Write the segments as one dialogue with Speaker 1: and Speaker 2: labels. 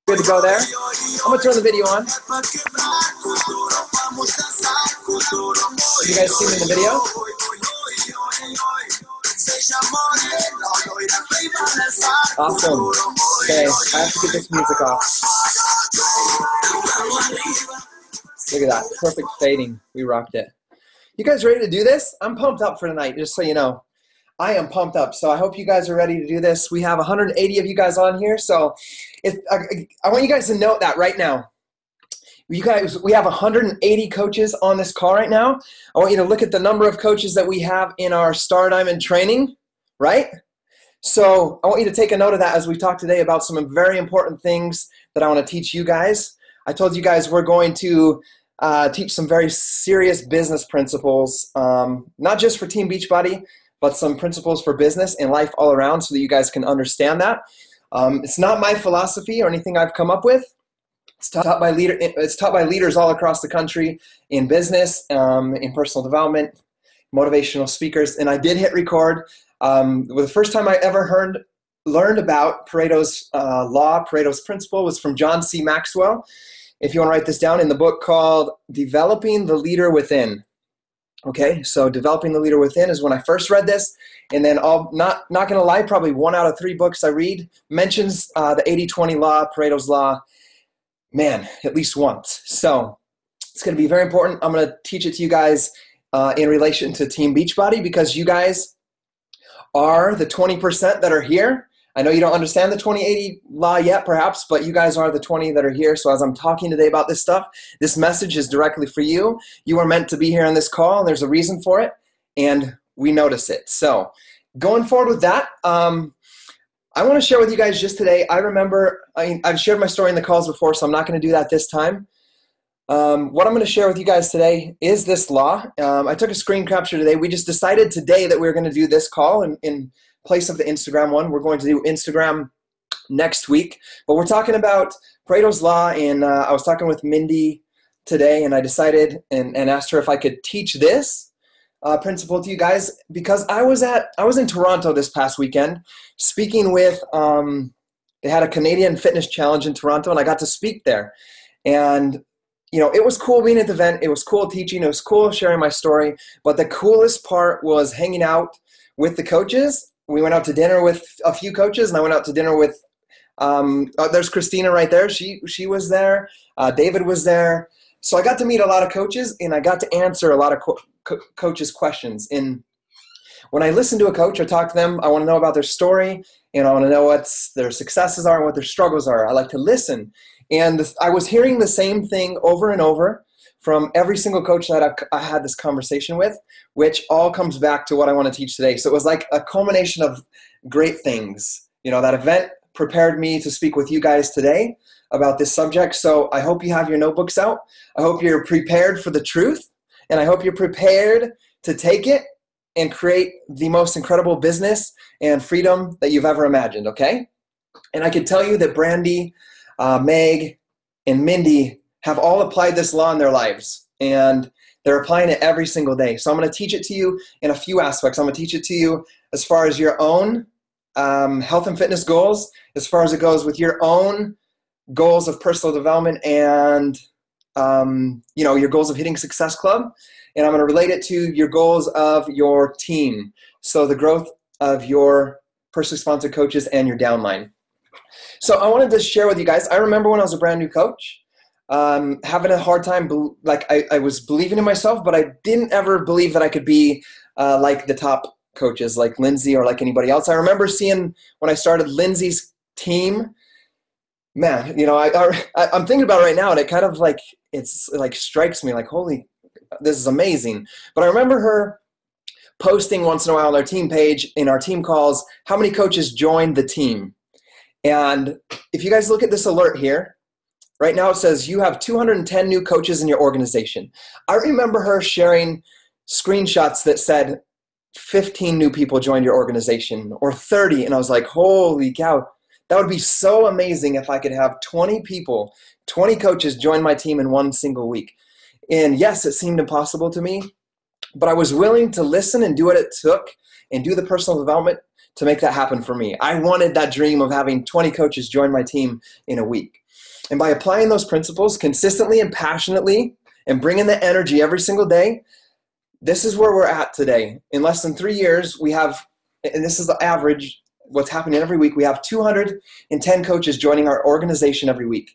Speaker 1: Good to go there. I'm gonna turn the video on. You guys see me in the video? Awesome. Okay, I have to get this music off. Look at that, perfect fading. We rocked it. You guys ready to do this? I'm pumped up for tonight, just so you know. I am pumped up, so I hope you guys are ready to do this. We have 180 of you guys on here, so I want you guys to note that right now. We have 180 coaches on this call right now. I want you to look at the number of coaches that we have in our Star Diamond training, right? So I want you to take a note of that as we talk today about some very important things that I want to teach you guys. I told you guys we're going to teach some very serious business principles, not just for Team Beachbody, but some principles for business and life all around so that you guys can understand that. It's not my philosophy or anything I've come up with. It's taught by leaders all across the country in business, in personal development, motivational speakers. And I did hit record. The first time I ever learned about Pareto's Law, Pareto's principle, was from John C. Maxwell. If you want to write this down, in the book called Developing the Leader Within. Okay, so Developing the Leader Within is when I first read this, and then not gonna lie, probably 1 out of 3 books I read mentions the 80-20 law, Pareto's Law, man, at least once. So it's gonna be very important. I'm gonna teach it to you guys in relation to Team Beachbody, because you guys are the 20% that are here. I know you don't understand the 20-80 law yet, perhaps, but you guys are the 20 that are here. So as I'm talking today about this stuff, this message is directly for you. You are meant to be here on this call, and there's a reason for it, and we notice it. So going forward with that, I want to share with you guys just today. I remember, I've shared my story in the calls before, so I'm not going to do that this time. What I'm going to share with you guys today is this law. I took a screen capture today. We just decided today that we we're going to do this call in place of the Instagram one. We're going to do Instagram next week, but we're talking about Pareto's Law, and I was talking with Mindy today, and I decided and asked her if I could teach this principle to you guys, because I was in Toronto this past weekend speaking with, they had a Canadian fitness challenge in Toronto, and I got to speak there, and you know, it was cool being at the event. It was cool teaching. It was cool sharing my story, but the coolest part was hanging out with the coaches. We went out to dinner with a few coaches, and I went out to dinner with, there's Christina right there. She was there. David was there. So I got to meet a lot of coaches, and I got to answer a lot of coaches' questions. And when I listen to a coach or talk to them, I want to know about their story, and I want to know what their successes are and what their struggles are. I like to listen. And I was hearing the same thing over and over from every single coach that I had this conversation with, which all comes back to what I want to teach today. So it was like a culmination of great things. You know, that event prepared me to speak with you guys today about this subject. So I hope you have your notebooks out. I hope you're prepared for the truth, and I hope you're prepared to take it and create the most incredible business and freedom that you've ever imagined, okay? And I can tell you that Brandy, Meg, and Mindy have all applied this law in their lives, and they're applying it every single day. So I'm going to teach it to you in a few aspects. I'm going to teach it to you as far as your own health and fitness goals, as far as it goes with your own goals of personal development and you know, your goals of hitting Success Club, and I'm going to relate it to your goals of your team, so the growth of your personally sponsored coaches and your downline. So I wanted to share with you guys, I remember when I was a brand new coach, having a hard time, I was believing in myself, but I didn't ever believe that I could be like the top coaches, like Lindsay or like anybody else. I remember seeing when I started Lindsay's team, man, you know, I'm thinking about it right now, and it kind of like, it's like strikes me like, holy, this is amazing. But I remember her posting once in a while on our team page, in our team calls, how many coaches joined the team. And if you guys look at this alert here, right now it says you have 210 new coaches in your organization. I remember her sharing screenshots that said 15 new people joined your organization, or 30. And I was like, holy cow, that would be so amazing if I could have 20 people, 20 coaches join my team in one single week. And yes, it seemed impossible to me, but I was willing to listen and do what it took and do the personal development to make that happen for me. I wanted that dream of having 20 coaches join my team in a week. And by applying those principles consistently and passionately and bringing the energy every single day, this is where we're at today. In less than 3 years, we have, and this is the average, what's happening every week, we have 210 coaches joining our organization every week.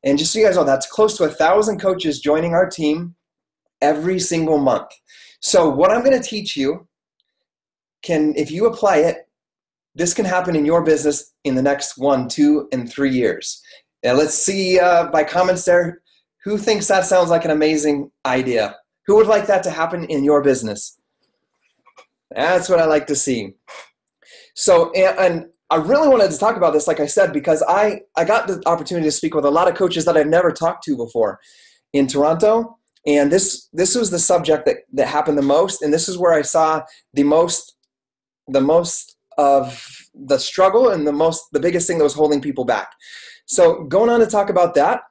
Speaker 1: And just so you guys know, that's close to 1,000 coaches joining our team every single month. So what I'm going to teach you if you apply it, this can happen in your business in the next 1, 2, and 3 years. Now let's see by comments there, who thinks that sounds like an amazing idea? Who would like that to happen in your business? That's what I like to see. So, and I really wanted to talk about this, like I said, because I got the opportunity to speak with a lot of coaches that I've never talked to before in Toronto. And this was the subject that happened the most. And this is where I saw the most of the struggle and the biggest thing that was holding people back. So going on to talk about that,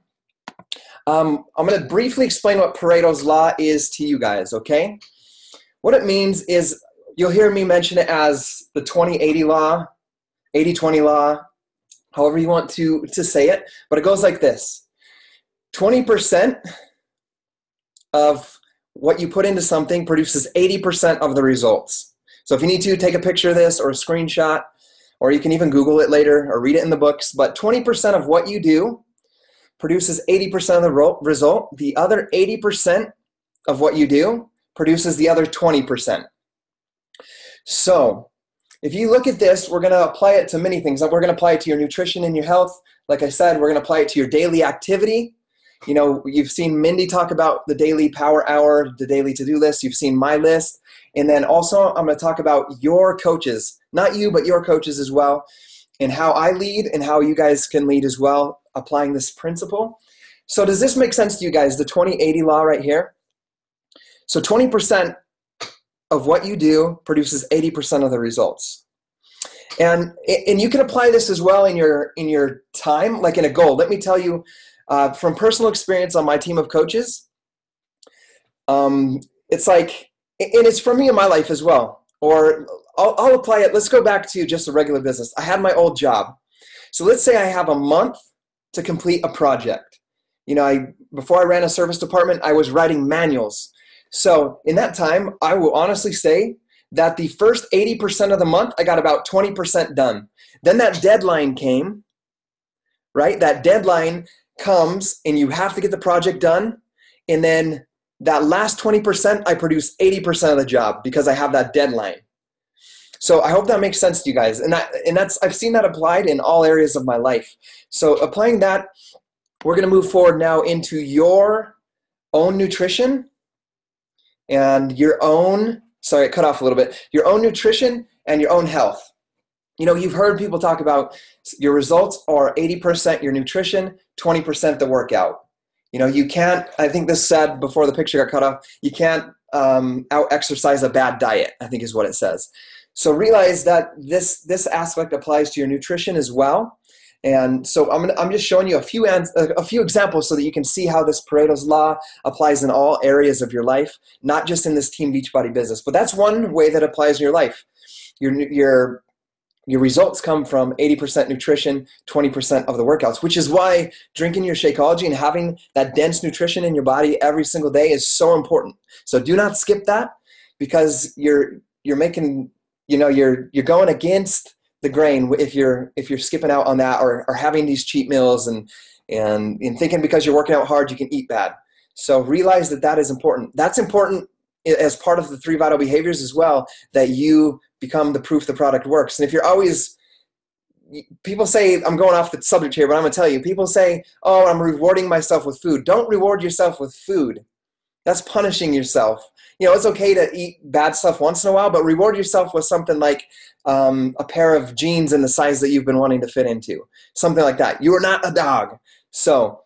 Speaker 1: I'm going to briefly explain what Pareto's Law is to you guys, okay? What it means is, you'll hear me mention it as the 20-80 law, 80-20 law, however you want to say it, but it goes like this. 20% of what you put into something produces 80% of the results. So if you need to, take a picture of this or a screenshot, or you can even Google it later or read it in the books, but 20% of what you do produces 80% of the result. The other 80% of what you do produces the other 20%. So if you look at this, we're going to apply it to many things. We're going to apply it to your nutrition and your health. Like I said, we're going to apply it to your daily activity. You know, you've seen Mindy talk about the daily power hour, the daily to-do list. You've seen my list. And then also I'm going to talk about your coaches, not you, but your coaches as well, and how I lead and how you guys can lead as well, applying this principle. So does this make sense to you guys, the 20-80 law right here? So 20% of what you do produces 80% of the results. And you can apply this as well in your time, like in a goal. Let me tell you from personal experience on my team of coaches, it's like, and it's for me in my life as well. Or I'll apply it. Let's go back to just a regular business. I had my old job. So let's say I have a month to complete a project. You know, before I ran a service department, I was writing manuals. So in that time, I will honestly say that the first 80% of the month, I got about 20% done. Then that deadline came, right? That deadline comes and you have to get the project done. And then that last 20%, I produce 80% of the job because I have that deadline. So I hope that makes sense to you guys. And that's I've seen that applied in all areas of my life. So applying that, we're going to move forward now into your own nutrition and your own, sorry, it cut off a little bit, your own nutrition and your own health. You know, you've heard people talk about your results are 80% your nutrition, 20% the workout. You know, you can't, I think this said before the picture got cut off, you can't out-exercise a bad diet, I think is what it says. So realize that this aspect applies to your nutrition as well. And so I'm just showing you a few examples so that you can see how this Pareto's Law applies in all areas of your life, not just in this Team Beachbody business. But that's one way that applies in your life. Your results come from 80% nutrition, 20% of the workouts, which is why drinking your Shakeology and having that dense nutrition in your body every single day is so important. So do not skip that, because you're making, you know, you're going against the grain if you're skipping out on that or having these cheat meals and thinking because you're working out hard you can eat bad. So realize that is important. That's important as part of the 3 vital behaviors as well, that you become the proof the product works. And if you're always, people say, I'm going off the subject here, but I'm going to tell you, people say, oh, I'm rewarding myself with food. Don't reward yourself with food. That's punishing yourself. You know, it's okay to eat bad stuff once in a while, but reward yourself with something like a pair of jeans in the size that you've been wanting to fit into. Something like that. You are not a dog. So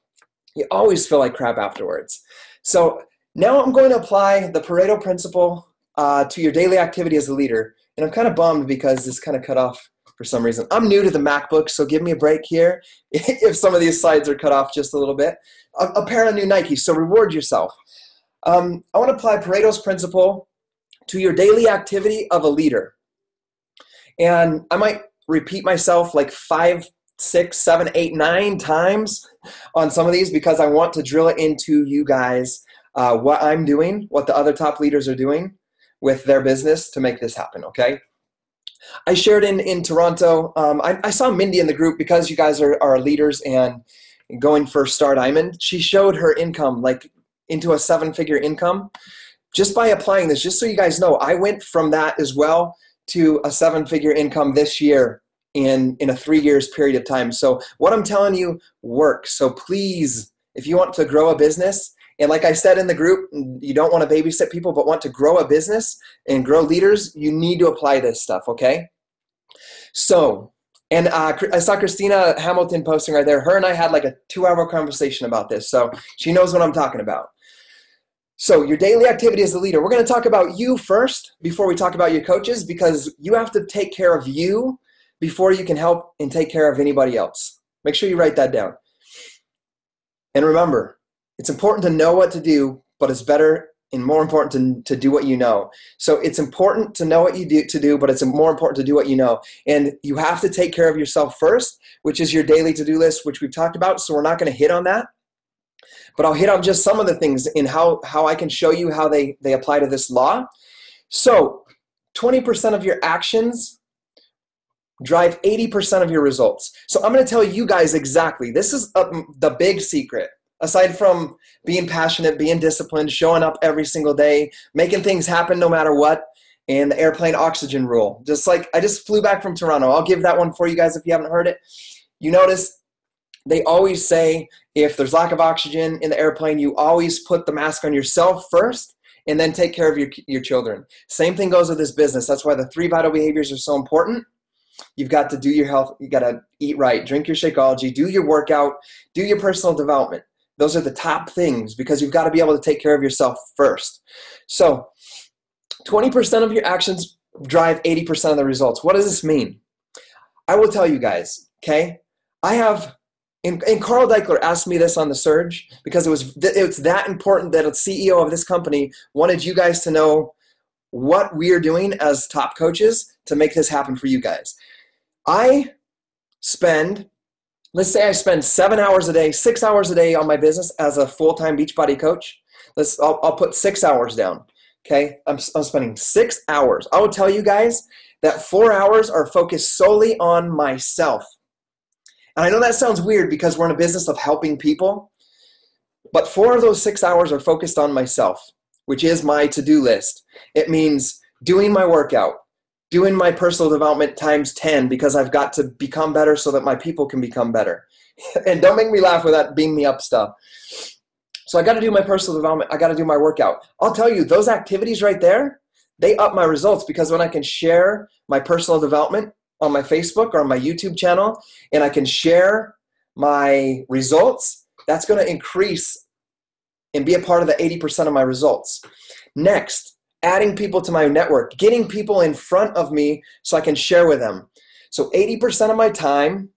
Speaker 1: you always feel like crap afterwards. So now I'm going to apply the Pareto principle to your daily activity as a leader. And I'm kind of bummed because this kind of cut off for some reason. I'm new to the MacBook, so give me a break here if some of these slides are cut off just a little bit. A pair of new Nikes, so reward yourself. I want to apply Pareto's principle to your daily activity of a leader. And I might repeat myself like 5 6, 7, 8, 9 times on some of these because I want to drill it into you guys what I'm doing, what the other top leaders are doing with their business to make this happen, okay? I shared in Toronto. I saw Mindy in the group because you guys are leaders and going for Star Diamond. She showed her income like into a 7-figure income just by applying this. Just so you guys know, I went from that as well to a 7-figure income this year in a 3 years period of time. So what I'm telling you works. So please, if you want to grow a business, and like I said in the group, you don't want to babysit people, but want to grow a business and grow leaders, you need to apply this stuff, okay? So, and I saw Christina Hamilton posting right there. Her and I had like a 2-hour conversation about this. So she knows what I'm talking about. So your daily activity as a leader, we're going to talk about you first before we talk about your coaches, because you have to take care of you before you can help and take care of anybody else. Make sure you write that down. And remember, it's important to know what to do, but it's better and more important to do what you know. So it's important to know what you do, but it's more important to do what you know. And you have to take care of yourself first, which is your daily to-do list, which we've talked about. So we're not going to hit on that, but I'll hit on just some of the things in how I can show you how they apply to this law. So 20% of your actions drive 80% of your results. So I'm going to tell you guys exactly. This is the big secret. Aside from being passionate, being disciplined, showing up every single day, making things happen no matter what, and the airplane oxygen rule. Just like I just flew back from Toronto. I'll give that one for you guys if you haven't heard it. You notice they always say if there's lack of oxygen in the airplane, you always put the mask on yourself first and then take care of your children. Same thing goes with this business. That's why the 3 vital behaviors are so important. You've got to do your health. You got to eat right, drink your Shakeology, do your workout, do your personal development. Those are the top things because you've got to be able to take care of yourself first. So 20% of your actions drive 80% of the results. What does this mean? I will tell you guys, okay? I have, and Carl Deichler asked me this on the Surge because it's that important that a CEO of this company wanted you guys to know what we are doing as top coaches to make this happen for you guys. Let's say I spend 7 hours a day, 6 hours a day on my business as a full-time Beachbody coach. I'll put 6 hours down, okay? I'm spending 6 hours. I will tell you guys that 4 hours are focused solely on myself. And I know that sounds weird because we're in a business of helping people, but 4 of those 6 hours are focused on myself, which is my to-do list. It means doing my workout, doing my personal development times 10 because I've got to become better so that my people can become better. And don't make me laugh with that beam me up stuff. So I got to do my personal development. I got to do my workout. I'll tell you, those activities right there, they up my results because when I can share my personal development on my Facebook or on my YouTube channel and I can share my results, that's going to increase and be a part of the 80% of my results. Next, adding people to my network, getting people in front of me so I can share with them. So 80% of my time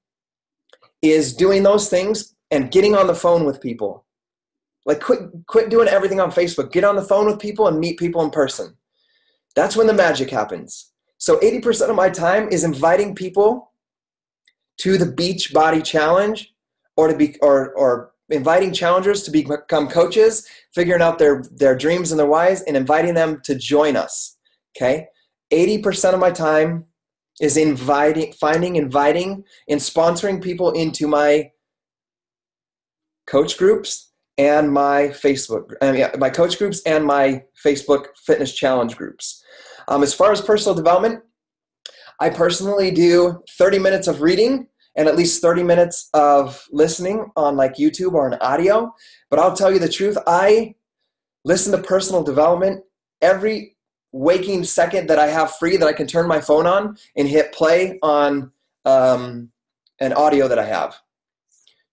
Speaker 1: is doing those things and getting on the phone with people. Like quit doing everything on Facebook. Get on the phone with people and meet people in person. That's when the magic happens. So 80% of my time is inviting people to the Beachbody Challenge or inviting challengers to become coaches, figuring out their dreams and their whys, and inviting them to join us, okay? 80% of my time is inviting, and sponsoring people into my coach groups and my my coach groups and my Facebook fitness challenge groups. As far as personal development, I personally do 30 minutes of reading and at least 30 minutes of listening on like YouTube or an audio. But I'll tell you the truth, I listen to personal development every waking second that I have free that I can turn my phone on and hit play on an audio that I have.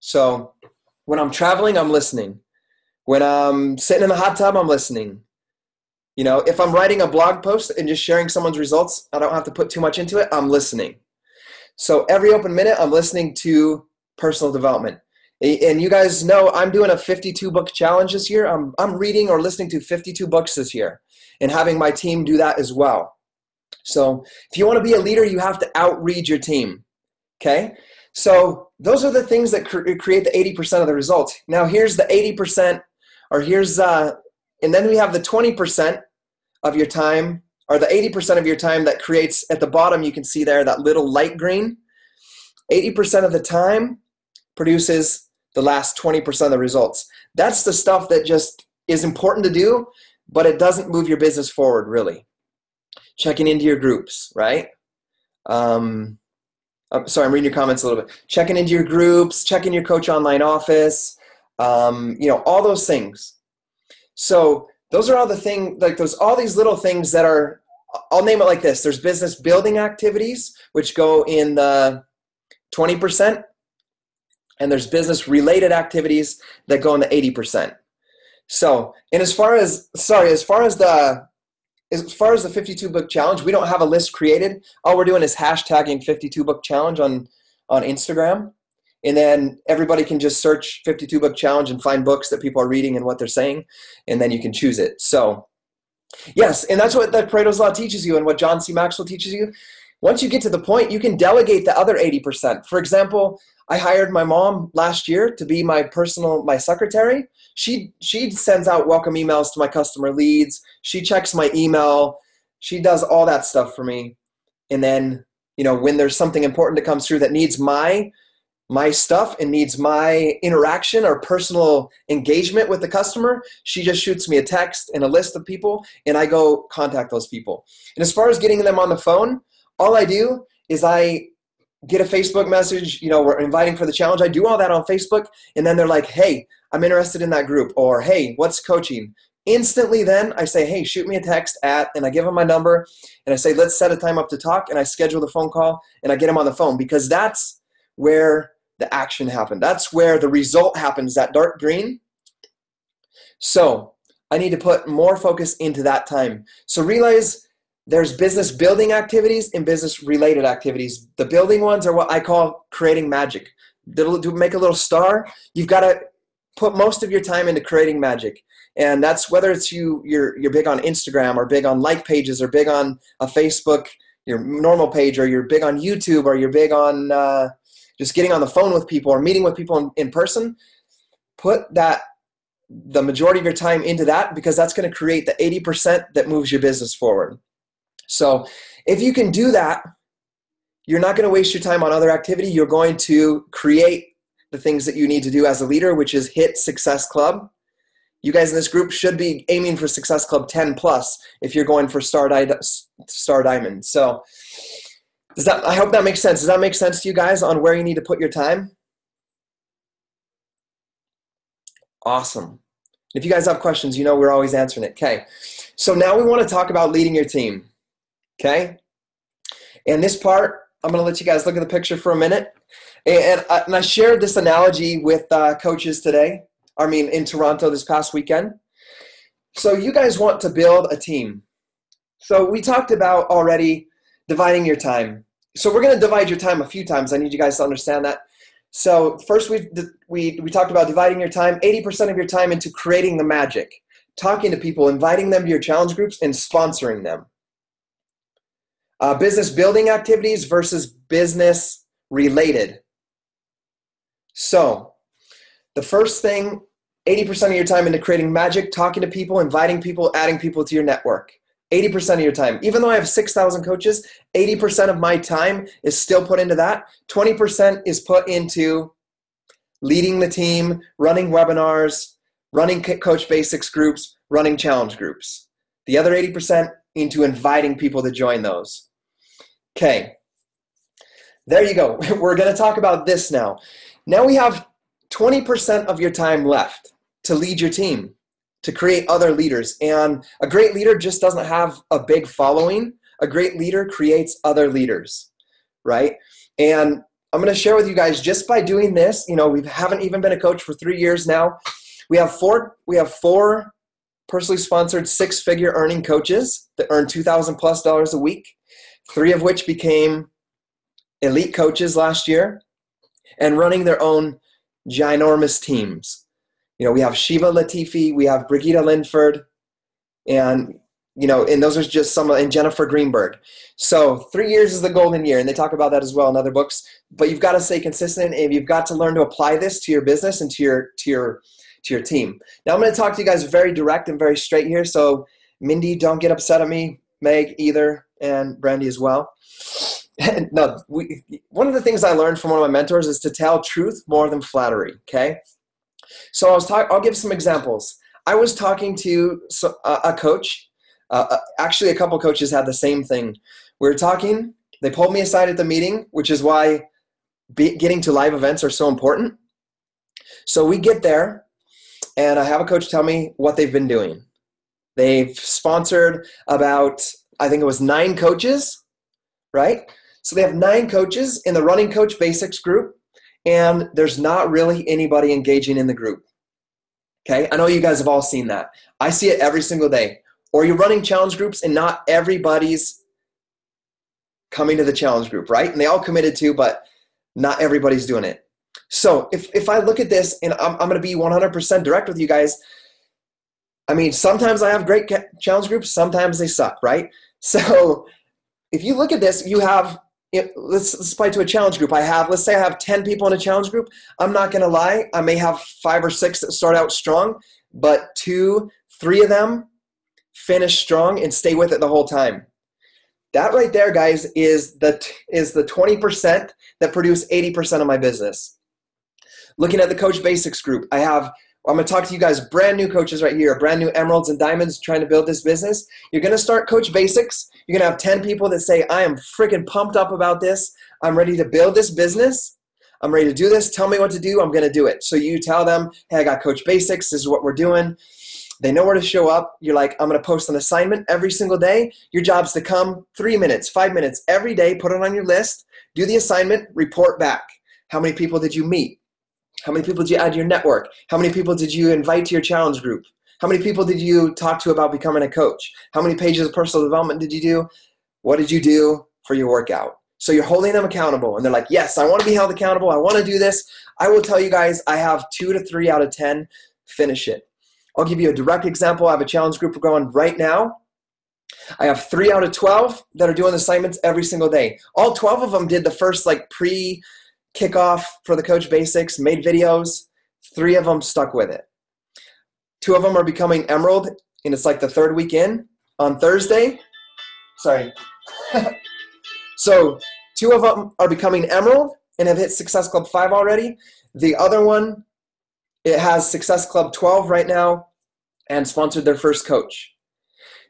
Speaker 1: So when I'm traveling, I'm listening. When I'm sitting in the hot tub, I'm listening. You know, if I'm writing a blog post and just sharing someone's results, I don't have to put too much into it, I'm listening. So every open minute, I'm listening to personal development. And you guys know I'm doing a 52 book challenge this year. I'm reading or listening to 52 books this year and having my team do that as well. So if you want to be a leader, you have to outread your team, okay? So those are the things that create the 80% of the results. Now here's the 80%, or here's, and then we have the 20% of your time, or the 80% of your time that creates, at the bottom you can see there that little light green. 80% of the time produces the last 20% of the results. That's the stuff that just is important to do, but it doesn't move your business forward really. Checking into your groups, right? I'm sorry, I'm reading your comments a little bit. Checking into your groups, checking your coach online office, all those things. So those are all the things, like all these little things that are, I'll name it like this. There's business building activities, which go in the 20%, and there's business related activities that go in the 80%. So, and as far as the 52 book challenge, we don't have a list created. All we're doing is hashtagging 52 book challenge on Instagram. And then everybody can just search 52 book challenge and find books that people are reading and what they're saying. And then you can choose it. So yes, and that's what the Paretos Law teaches you and what John C. Maxwell teaches you. Once you get to the point, you can delegate the other 80%. For example, I hired my mom last year to be my secretary. She sends out welcome emails to my customer leads. She checks my email. She does all that stuff for me. And then, when there's something important that comes through that needs my stuff and needs my interaction or personal engagement with the customer, she just shoots me a text and a list of people, and I go contact those people. And as far as getting them on the phone, all I do is I get a Facebook message, we're inviting for the challenge. I do all that on Facebook, and then they're like, hey, I'm interested in that group, or hey, what's coaching? Instantly then I say, hey, shoot me a text and I give them my number, and I say, let's set a time up to talk, and I schedule the phone call, and I get them on the phone, because that's where the action happened. That's where the result happens, that dark green. So I need to put more focus into that time. So realize there's business building activities and business related activities. The building ones are what I call creating magic. To make a little star, you've got to put most of your time into creating magic. And that's whether it's you're big on Instagram, or big on like pages, or big on a Facebook, your normal page, or you're big on YouTube, or you're big on just getting on the phone with people or meeting with people in person. Put the majority of your time into that, because that's going to create the 80% that moves your business forward. So if you can do that, you're not going to waste your time on other activity. You're going to create the things that you need to do as a leader, which is hit Success Club. You guys in this group should be aiming for Success Club 10 plus if you're going for Star Diamond. So I hope that makes sense. Does that make sense to you guys on where you need to put your time? Awesome. If you guys have questions, we're always answering it. Okay. So now we want to talk about leading your team. Okay. And this part, I'm going to let you guys look at the picture for a minute. And I shared this analogy with coaches in Toronto this past weekend. So you guys want to build a team. So we talked about already dividing your time. So we're going to divide your time a few times. I need you guys to understand that. So first we talked about dividing your time, 80% of your time into creating the magic, talking to people, inviting them to your challenge groups, and sponsoring them. Business building activities versus business related. So the first thing, 80% of your time into creating magic, talking to people, inviting people, adding people to your network. 80% of your time. Even though I have 6,000 coaches, 80% of my time is still put into that. 20% is put into leading the team, running webinars, running Coach Basics groups, running challenge groups. The other 80% into inviting people to join those. Okay. There you go. We're going to talk about this now. Now we have 20% of your time left to lead your team, to create other leaders. And a great leader just doesn't have a big following. A great leader creates other leaders, right? And I'm going to share with you guys, just by doing this, we haven't even been a coach for 3 years now. We have four personally sponsored 6-figure earning coaches that earn $2,000+ a week, 3 of which became elite coaches last year and running their own ginormous teams. We have Shiva Latifi, we have Brigitte Linford, and and those are just some, and Jennifer Greenberg. So 3 years is the golden year, and they talk about that as well in other books. But you've got to stay consistent, and you've got to learn to apply this to your business and to your team. Now I'm going to talk to you guys very direct and very straight here. So Mindy, don't get upset at me. Meg either, and Brandy as well. No, one of the things I learned from one of my mentors is to tell truth more than flattery. Okay, so I'll give some examples. I was talking to a coach. Actually, a couple coaches had the same thing. We were talking. They pulled me aside at the meeting, which is why getting to live events are so important. So we get there, and I have a coach tell me what they've been doing. They've sponsored about, I think it was 9 coaches, right? So they have 9 coaches in the Running Coach Basics group, and there's not really anybody engaging in the group. Okay, I know you guys have all seen that. I see it every single day. Or you're running challenge groups and not everybody's coming to the challenge group, right? And they all committed to, but not everybody's doing it. So if I look at this, and I'm going to be 100% direct with you guys, I mean, sometimes I have great challenge groups, sometimes they suck, right? So if you look at this, you have, let's apply to a challenge group. Let's say I have 10 people in a challenge group. I'm not going to lie. I may have 5 or 6 that start out strong, but 2, 3 of them finish strong and stay with it the whole time. That right there, guys, is the 20% that produce 80% of my business. Looking at the Coach Basics group, I'm going to talk to you guys, brand new coaches right here, brand new emeralds and diamonds trying to build this business. You're going to start Coach Basics. You're going to have 10 people that say, I am freaking pumped up about this. I'm ready to build this business. I'm ready to do this. Tell me what to do. I'm going to do it. So you tell them, hey, I got Coach Basics. This is what we're doing. They know where to show up. You're like, I'm going to post an assignment every single day. Your job's to come 3 minutes, 5 minutes every day, put it on your list, do the assignment, report back. How many people did you meet? How many people did you add to your network? How many people did you invite to your challenge group? How many people did you talk to about becoming a coach? How many pages of personal development did you do? What did you do for your workout? So you're holding them accountable, and they're like, yes, I want to be held accountable. I want to do this. I will tell you guys, I have 2 to 3 out of 10 finish it. I'll give you a direct example. I have a challenge group going right now. I have 3 out of 12 that are doing assignments every single day. All 12 of them did the first pre-kickoff for the Coach Basics, made videos. 3 of them stuck with it. 2 of them are becoming Emerald, and it's like the 3rd week in on Thursday. Sorry. So 2 of them are becoming Emerald and have hit Success Club 5 already. The other one, it has Success Club 12 right now and sponsored their first coach.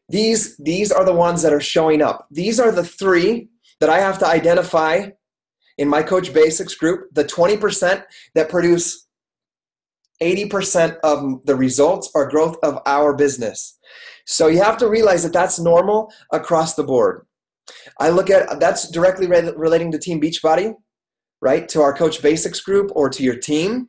Speaker 1: These are the ones that are showing up. These are the 3 that I have to identify in my Coach Basics group, the 20% that produce 80% of the results or growth of our business. So you have to realize that that's normal across the board. I look at, that's directly relating to Team Beachbody, right? To our Coach Basics group or to your team.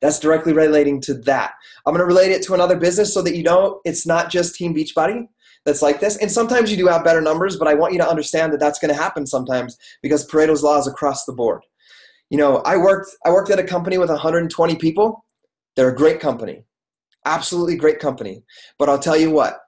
Speaker 1: That's directly relating to that. I'm going to relate it to another business so that you know it's not just Team Beachbody that's like this. And sometimes you do have better numbers, but I want you to understand that that's going to happen sometimes because Pareto's Law is across the board. You know, I worked at a company with 120 people. They're a great company, absolutely great company. But I'll tell you what,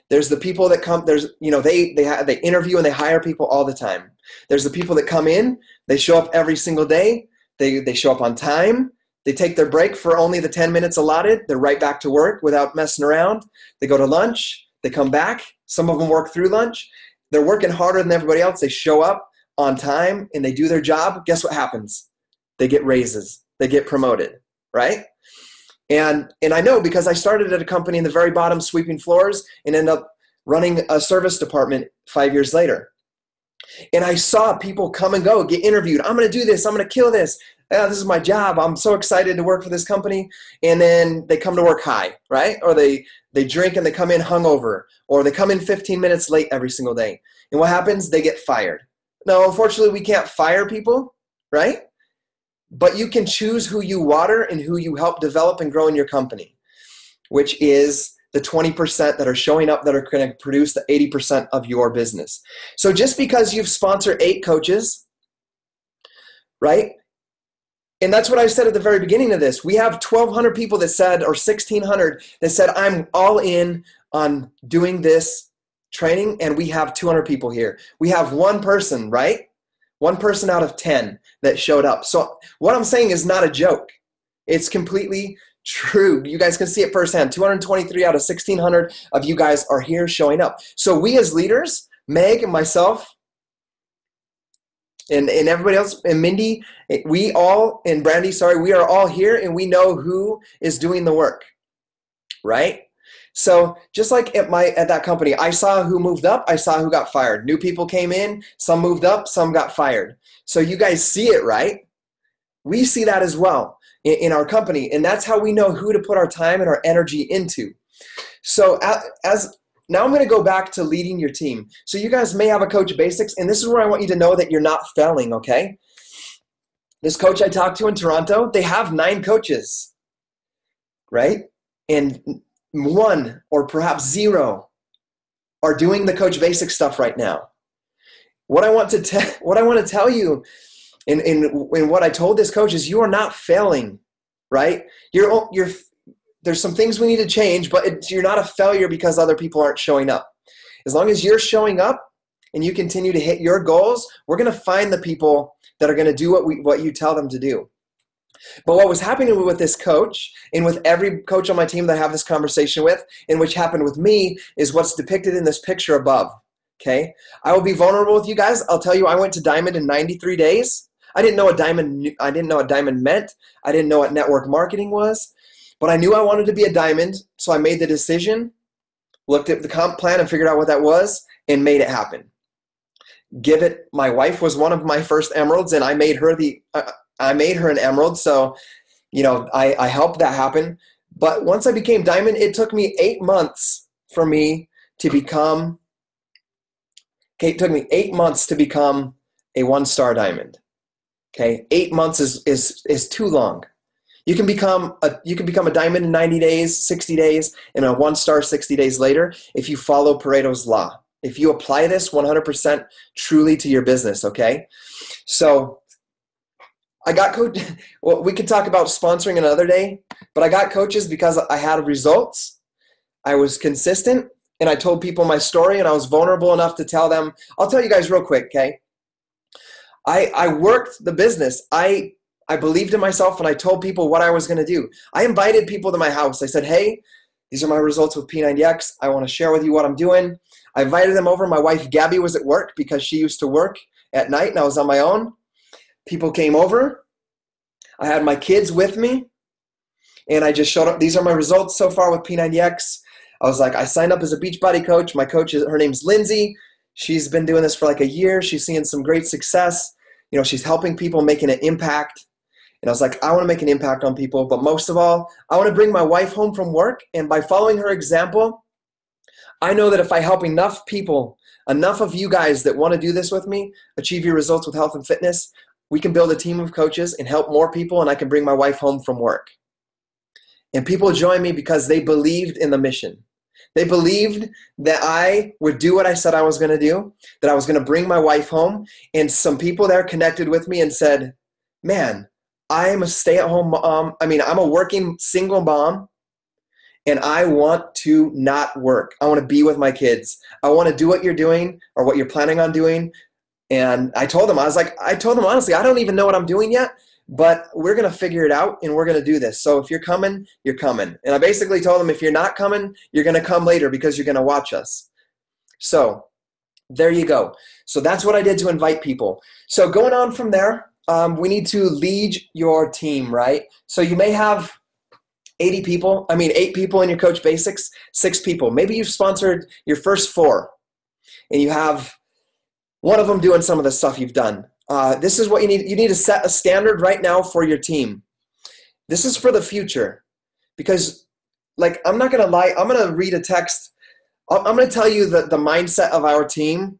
Speaker 1: there's the people that come, they interview and they hire people all the time. There's the people that come in, they show up every single day. They show up on time. They take their break for only the 10 minutes allotted. They're right back to work without messing around. They go to lunch. They come back. Some of them work through lunch. They're working harder than everybody else. They show up on time and they do their job. Guess what happens? They get raises. They get promoted, right? And I know because I started at a company in the very bottom sweeping floors and ended up running a service department 5 years later. And I saw people come and go, get interviewed. I'm going to do this. I'm going to kill this. This is my job. I'm so excited to work for this company. And then they come to work high, right? Or they drink and they come in hungover, or they come in 15 minutes late every single day. And what happens? They get fired. Now, unfortunately, we can't fire people, right? But you can choose who you water and who you help develop and grow in your company, which is the 20% that are showing up that are going to produce the 80% of your business. So just because you've sponsored 8 coaches, right? And that's what I said at the very beginning of this. We have 1,200 people that said, or 1,600 that said, I'm all in on doing this training, and we have 200 people here. We have one person, right? One person out of 10 that showed up. So what I'm saying is not a joke. It's completely true. You guys can see it firsthand. 223 out of 1,600 of you guys are here showing up. So we as leaders, Meg and myself, and everybody else, and Mindy, we all, and Brandy, sorry, we are all here, and we know who is doing the work, right? So just like at that company, I saw who moved up, I saw who got fired. New people came in, some moved up, some got fired. So you guys see it, right? We see that as well in our company, and that's how we know who to put our time and our energy into. So now I'm going to go back to leading your team. So you guys may have a coach basics, and this is where I want you to know that you're not failing, okay? This coach I talked to in Toronto, they have 9 coaches, right? And 1 or perhaps 0 are doing the coach basic stuff right now. What I want to tell you in what I told this coach is you are not failing, right? There's some things we need to change, but you're not a failure because other people aren't showing up. As long as you're showing up and you continue to hit your goals, we're going to find the people that are going to do what you tell them to do. But what was happening with this coach and with every coach on my team that I have this conversation with, and which happened with me, is what's depicted in this picture above, okay? I will be vulnerable with you guys. I'll tell you I went to Diamond in 93 days. I didn't know what Diamond meant. I didn't know what network marketing was. But I knew I wanted to be a diamond, so I made the decision, looked at the comp plan and figured out what that was, and made it happen. My wife was one of my first emeralds, and I made her an emerald, so I helped that happen. But once I became diamond, it took me 8 months for me to become. It took me 8 months to become a 1-star diamond. Okay, 8 months is too long. You can become a diamond in 90 days, 60 days, and a 1-star 60 days later if you follow Pareto's Law. If you apply this 100% truly to your business, okay? So I got coach. Well, we could talk about sponsoring another day, but I got coaches because I had results. I was consistent, and I told people my story, and I was vulnerable enough to tell them. I'll tell you guys real quick, okay? I worked the business. I believed in myself, and I told people what I was going to do. I invited people to my house. I said, hey, these are my results with P90X. I want to share with you what I'm doing. I invited them over. My wife, Gabby, was at work because she used to work at night, and I was on my own. People came over. I had my kids with me, and I just showed up. These are my results so far with P90X. I was like, I signed up as a Beachbody coach. My coach, her name's Lindsay. She's been doing this for like a year. She's seeing some great success. She's helping people, making an impact. And I was like, I want to make an impact on people, but most of all, I want to bring my wife home from work. And by following her example, I know that if I help enough people, enough of you guys that want to do this with me, achieve your results with health and fitness, we can build a team of coaches and help more people, and I can bring my wife home from work. And people join me because they believed in the mission. They believed that I would do what I said I was going to do, that I was going to bring my wife home. And some people there connected with me and said, man, I'm a stay-at-home mom. I'm a working single mom, and I want to not work. I want to be with my kids. I want to do what you're doing or what you're planning on doing. And I told them honestly, I don't even know what I'm doing yet, but we're going to figure it out, and we're going to do this. So if you're coming, you're coming. And I basically told them, if you're not coming, you're going to come later because you're going to watch us. So there you go. So that's what I did to invite people. So going on from there, we need to lead your team, right? So you may have 8 people in your coach basics, 6 people. Maybe you've sponsored your first 4, and you have one of them doing some of the stuff you've done. This is what you need. You need to set a standard right now for your team. This is for the future, because I'm not going to lie. I'm going to read a text. I'm going to tell you the mindset of our team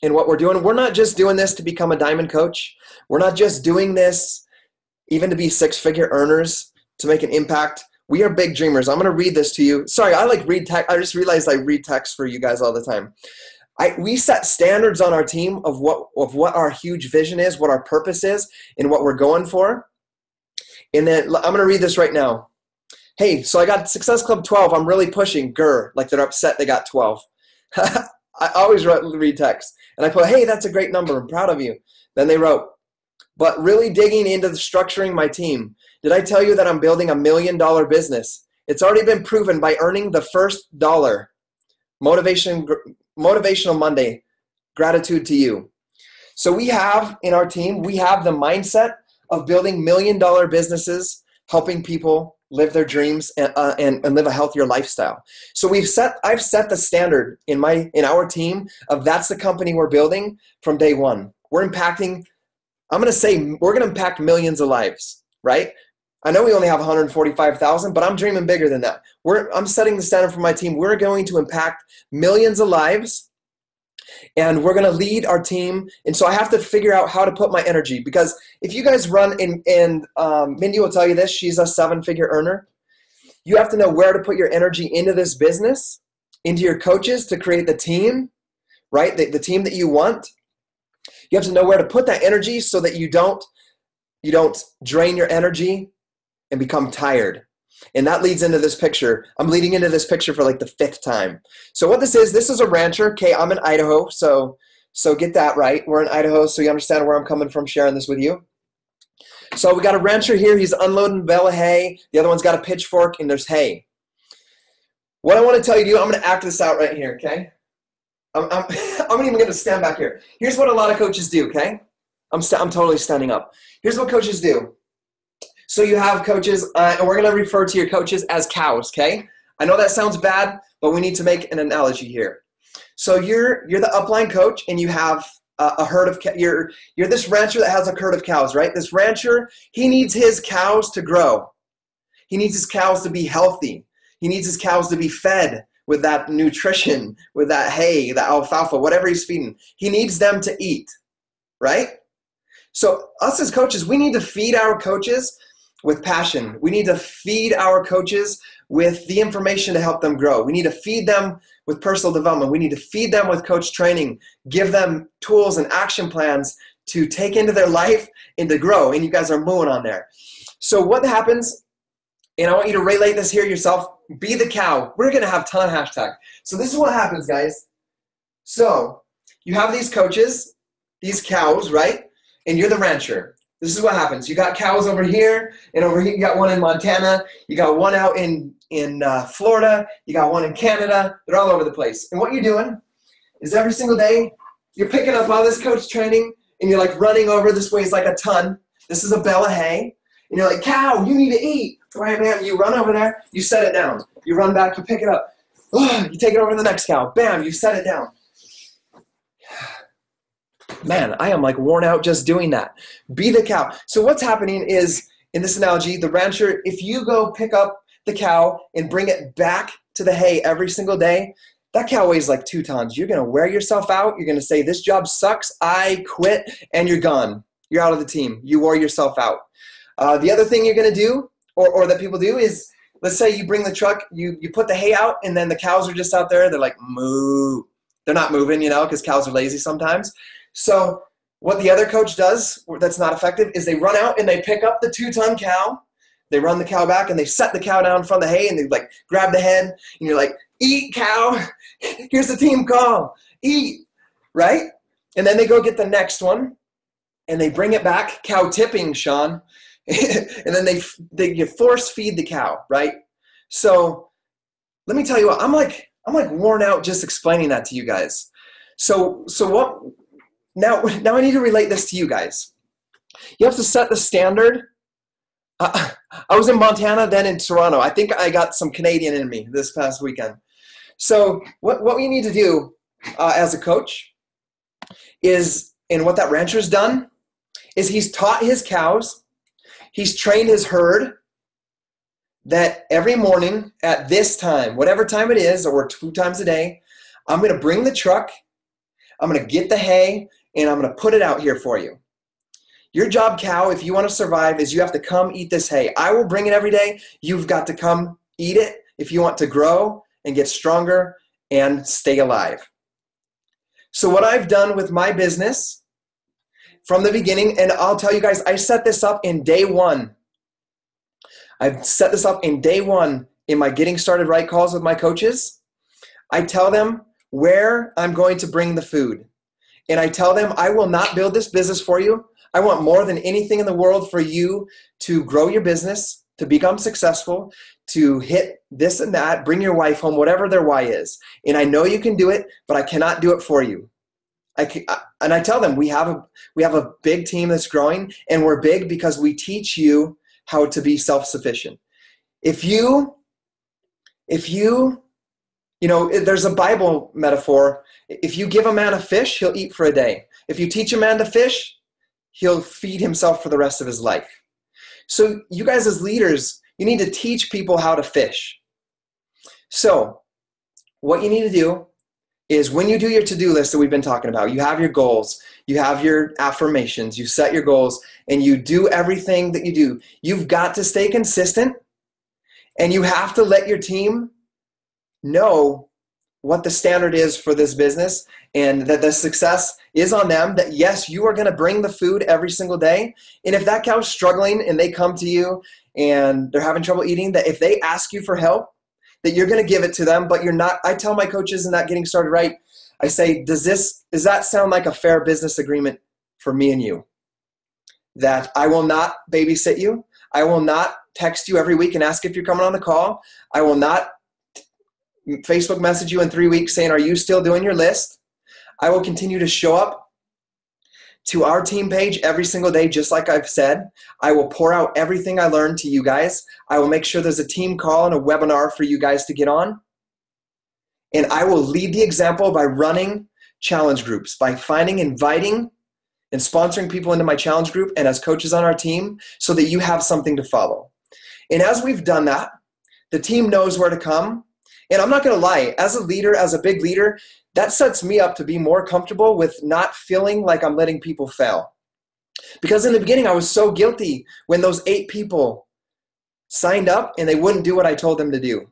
Speaker 1: and what we're doing. We're not just doing this to become a diamond coach. We're not just doing this even to be 6-figure earners, to make an impact. We are big dreamers. I'm going to read this to you. Sorry, I read text. I just realized I read text for you guys all the time. We set standards on our team of what our huge vision is, what our purpose is, and what we're going for. And then I'm going to read this right now. Hey, so I got Success Club 12. I'm really pushing. Grr, like they're upset they got 12. I always read text. And I put, hey, that's a great number. I'm proud of you. Then they wrote, but really digging into structuring my team. Did I tell you that I'm building $1 million business? It's already been proven by earning the first dollar. Motivational Monday. Gratitude to you. So we have in our team, we have the mindset of building $1 million businesses, helping people live their dreams and live a healthier lifestyle. So I've set the standard in our team of that's the company we're building from day one. We're impacting, I'm going to say we're going to impact millions of lives, right? I know we only have 145,000, but I'm dreaming bigger than that. I'm setting the standard for my team. We're going to impact millions of lives, and we're going to lead our team. And so I have to figure out how to put my energy, because if you guys run, and Mindy will tell you this, she's a 7-figure earner. You have to know where to put your energy into this business, into your coaches to create the team, right? The team that you want. You have to know where to put that energy so that you don't drain your energy and become tired. And that leads into this picture. I'm leading into this picture for like the 5th time. So what this is a rancher. Okay, I'm in Idaho, so get that right. We're in Idaho, so you understand where I'm coming from sharing this with you. So we got a rancher here. He's unloading a bale of hay. The other one's got a pitchfork, and there's hay. What I want to tell you to do, I'm going to act this out right here, okay? I'm even going to stand back here. Here's what a lot of coaches do, okay? I'm totally standing up. Here's what coaches do. So you have coaches, and we're going to refer to your coaches as cows, okay? I know that sounds bad, but we need to make an analogy here. So you're the upline coach, and you have a herd of you're this rancher that has a herd of cows, right? This rancher, he needs his cows to grow. He needs his cows to be healthy. He needs his cows to be fed with that nutrition, with that hay, that alfalfa, whatever he's feeding. He needs them to eat, right? So us as coaches, we need to feed our coaches with passion. We need to feed our coaches with the information to help them grow. We need to feed them with personal development. We need to feed them with coach training, give them tools and action plans to take into their life and to grow. And you guys are moving on there. So what happens, and I want you to relate this here yourself, be the cow. We're going to have a ton of hashtag. So this is what happens, guys. So you have these coaches, these cows, right? And you're the rancher. This is what happens. You got cows over here, and over here you got one in Montana. You got one out in Florida. You got one in Canada. They're all over the place. And what you're doing is every single day you're picking up all this coach training, and you're like running over. This weighs like a ton. This is a bale of hay. And you're like, cow, you need to eat. Right, man? You run over there. You set it down. You run back. You pick it up. You take it over to the next cow. Bam, you set it down. Man, I am like worn out just doing that. Be the cow. So what's happening is, in this analogy, the rancher, if you go pick up the cow and bring it back to the hay every single day, that cow weighs like 2 tons. You're going to wear yourself out. You're going to say, this job sucks. I quit. And you're gone. You're out of the team. You wore yourself out. The other thing you're going to do, or that people do, is, let's say you bring the truck, you put the hay out, and then the cows are just out there. They're like, moo. They're not moving, because cows are lazy sometimes. So what the other coach does that's not effective is they run out and they pick up the 2-ton cow. They run the cow back and they set the cow down in front of the hay, and they like grab the head, and you're like, eat, cow. Here's the team call. Eat, right? And then they go get the next one and they bring it back, cow tipping, Sean. And then you force feed the cow, right? So let me tell you what, I'm like worn out just explaining that to you guys. So what? Now I need to relate this to you guys. You have to set the standard. I was in Montana, then in Toronto. I think I got some Canadian in me this past weekend. So what we need to do as a coach is, and what that rancher's done, is he's taught his cows, he's trained his herd that every morning at this time, whatever time it is, or 2 times a day, I'm going to bring the truck, I'm going to get the hay, and I'm going to put it out here for you. Your job, cow, if you want to survive, is you have to come eat this hay. I will bring it every day. You've got to come eat it if you want to grow and get stronger and stay alive. So what I've done with my business from the beginning, and I'll tell you guys, I set this up in day 1. I've set this up in day one in my getting started right calls with my coaches. I tell them where I'm going to bring the food. And I tell them, I will not build this business for you. I want more than anything in the world for you to grow your business, to become successful, to hit this and that, bring your wife home, whatever their why is. And I know you can do it, but I cannot do it for you. And I tell them we have a big team that's growing, and we're big because we teach you how to be self-sufficient. If you there's a Bible metaphor. If you give a man a fish, he'll eat for a day. If you teach a man to fish, he'll feed himself for the rest of his life. So you guys as leaders, you need to teach people how to fish. So what you need to do is when you do your to-do list that we've been talking about, you have your goals, you have your affirmations, you set your goals, and you do everything that you do. You've got to stay consistent, and you have to let your team know what the standard is for this business, and that the success is on them, that yes, you are going to bring the food every single day. And if that cow's struggling and they come to you and they're having trouble eating, that if they ask you for help, that you're going to give it to them, but you're not. I tell my coaches in that getting started right, I say, does that sound like a fair business agreement for me and you? That I will not babysit you. I will not text you every week and ask if you're coming on the call. I will not Facebook message you in 3 weeks saying, are you still doing your list? I will continue to show up to our team page every single day, just like I've said. I will pour out everything I learned to you guys. I will make sure there's a team call and a webinar for you guys to get on. And I will lead the example by running challenge groups, by inviting, and sponsoring people into my challenge group and as coaches on our team so that you have something to follow. And as we've done that, the team knows where to come. And I'm not going to lie, as a leader, as a big leader, that sets me up to be more comfortable with not feeling like I'm letting people fail. Because in the beginning, I was so guilty when those 8 people signed up and they wouldn't do what I told them to do.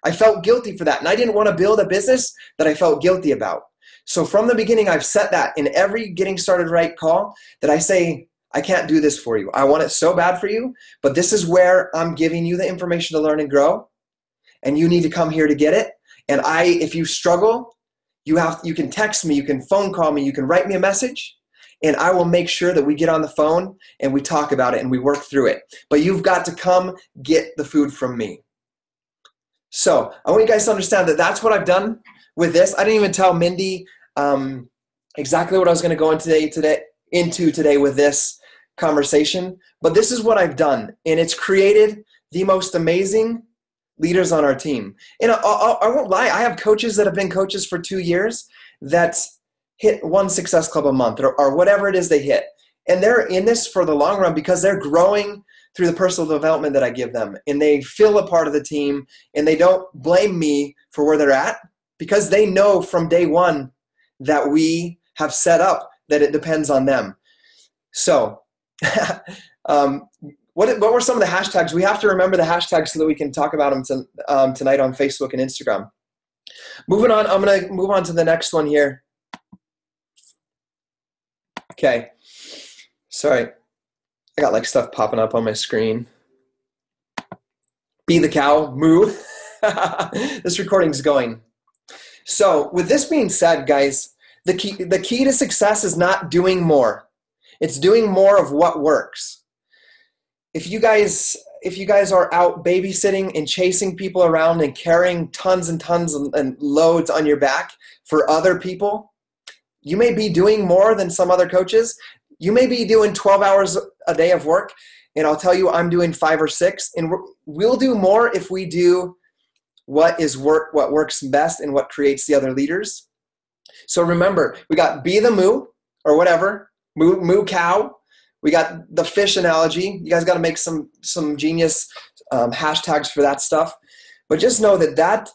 Speaker 1: I felt guilty for that. And I didn't want to build a business that I felt guilty about. So from the beginning, I've set that in every getting started right call that I say, I can't do this for you. I want it so bad for you, but this is where I'm giving you the information to learn and grow. And you need to come here to get it. And if you struggle, you can text me, you can phone call me, you can write me a message, and I will make sure that we get on the phone and we talk about it and we work through it. But you've got to come get the food from me. So I want you guys to understand that that's what I've done with this. I didn't even tell Mindy exactly what I was going to go into today with this conversation, but this is what I've done, and it's created the most amazing leaders on our team. And I won't lie, I have coaches that have been coaches for 2 years that hit 1 Success Club a month or whatever it is they hit. And they're in this for the long run because they're growing through the personal development that I give them. And they feel a part of the team, and they don't blame me for where they're at because they know from day one that we have set up that it depends on them. So what were some of the hashtags? We have to remember the hashtags so that we can talk about them tonight on Facebook and Instagram. Moving on, I'm going to move on to the next one here. Okay. Sorry. I got like stuff popping up on my screen. Be the cow, moo. This recording's going. So with this being said, guys, the key to success is not doing more. It's doing more of what works. If you guys are out babysitting and chasing people around and carrying tons and tons and loads on your back for other people, you may be doing more than some other coaches. You may be doing 12 hours a day of work, and I'll tell you I'm doing 5 or 6, and we'll do more if we do what works best and what creates the other leaders. So remember, we got be the moo or whatever, moo cow. We got the fish analogy. You guys got to make some genius hashtags for that stuff. But just know that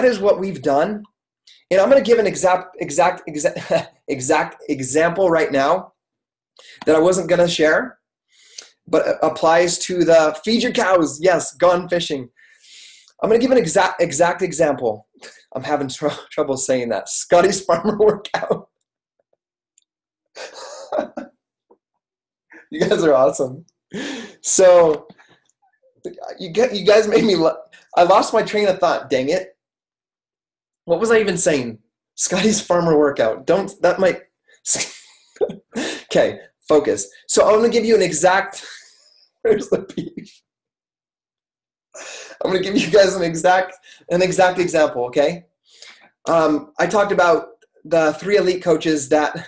Speaker 1: is what we've done. And I'm going to give an exact example right now that I wasn't going to share, but it applies to the feed your cows. Yes, gone fishing. I'm going to give an exact example. I'm having trouble saying that. Scottie's farmer workout. You guys are awesome. So You guys made me. I lost my train of thought. Dang it! What was I even saying? Scottie's farmer workout. That might. Okay, focus. So I'm gonna give you an exact. Where's the beef? I'm gonna give you guys an exact example. Okay. I talked about the three elite coaches that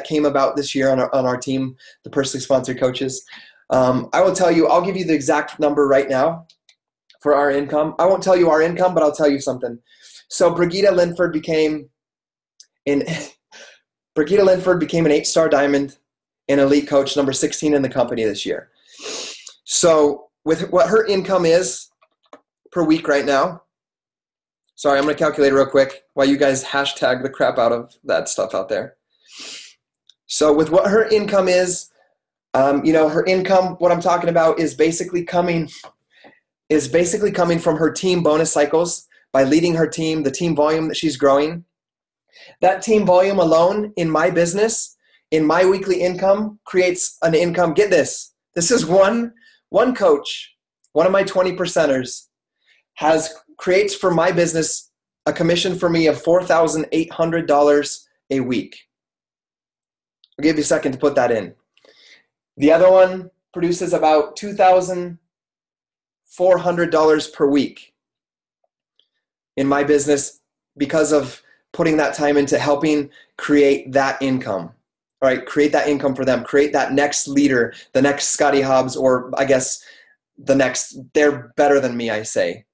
Speaker 1: came about this year on our team, the personally sponsored coaches. I will tell you, I'll give you the exact number right now for our income. I won't tell you our income, but I'll tell you something. So Brigitte Linford became an 8-star diamond and elite coach, number 16 in the company this year. So with what her income is per week right now, sorry, I'm going to calculate it real quick while you guys hashtag the crap out of that stuff out there. So with what her income is, her income, what I'm talking about is basically coming from her team bonus cycles by leading her team, the team volume that she's growing. That team volume alone in my business, in my weekly income, creates an income. Get this. This is one coach, one of my 20 percenters, creates for my business a commission for me of $4,800 a week. I'll give you a second to put that in. The other one produces about $2,400 per week in my business because of putting that time into helping create that income. All right, create that income for them, create that next leader, the next Scottie Hobbs, or I guess they're better than me, I say.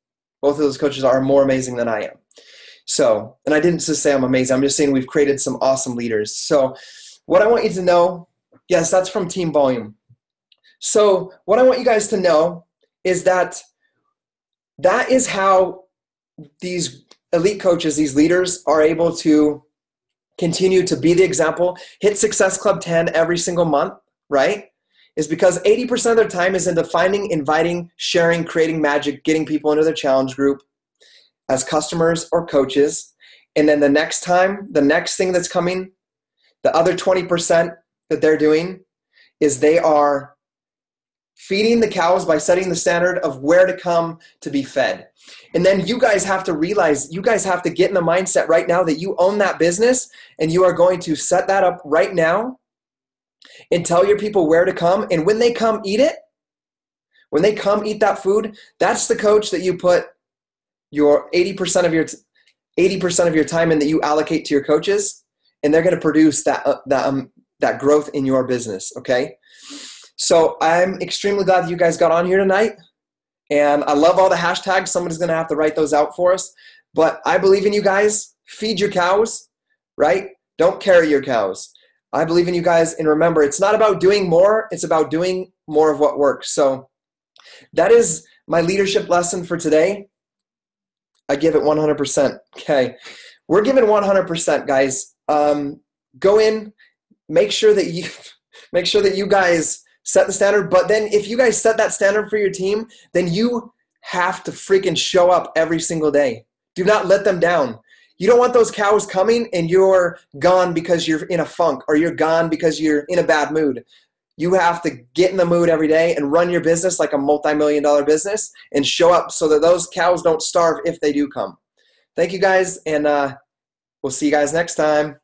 Speaker 1: Both of those coaches are more amazing than I am. So, and I didn't just say I'm amazing. I'm just saying we've created some awesome leaders. So what I want you to know, yes, that's from Team Volume. So what I want you guys to know is that is how these elite coaches, these leaders are able to continue to be the example, hit Success Club 10 every single month, right? Is because 80% of their time is into finding, inviting, sharing, creating magic, getting people into their challenge group as customers or coaches. And then the next thing that's coming, the other 20% that they're doing is they are feeding the cows by setting the standard of where to come to be fed. And then you guys have to realize, you guys have to get in the mindset right now that you own that business and you are going to set that up right now and tell your people where to come. And when they come eat it, when they come eat that food, that's the coach that you put your 80% of your time in, that you allocate to your coaches, and they're going to produce that growth in your business. Okay. So I'm extremely glad that you guys got on here tonight, and I love all the hashtags. Somebody's going to have to write those out for us, but I believe in you guys. Feed your cows, right? Don't carry your cows. I believe in you guys, and remember, it's not about doing more. It's about doing more of what works. So that is my leadership lesson for today. I give it 100%. Okay. We're giving 100%, guys. Go in, make sure that you guys set the standard. But then if you guys set that standard for your team, then you have to freaking show up every single day. Do not let them down. You don't want those cows coming and you're gone because you're in a funk, or you're gone because you're in a bad mood. You have to get in the mood every day and run your business like a multi-million-dollar business and show up so that those cows don't starve if they do come. Thank you guys, and we'll see you guys next time.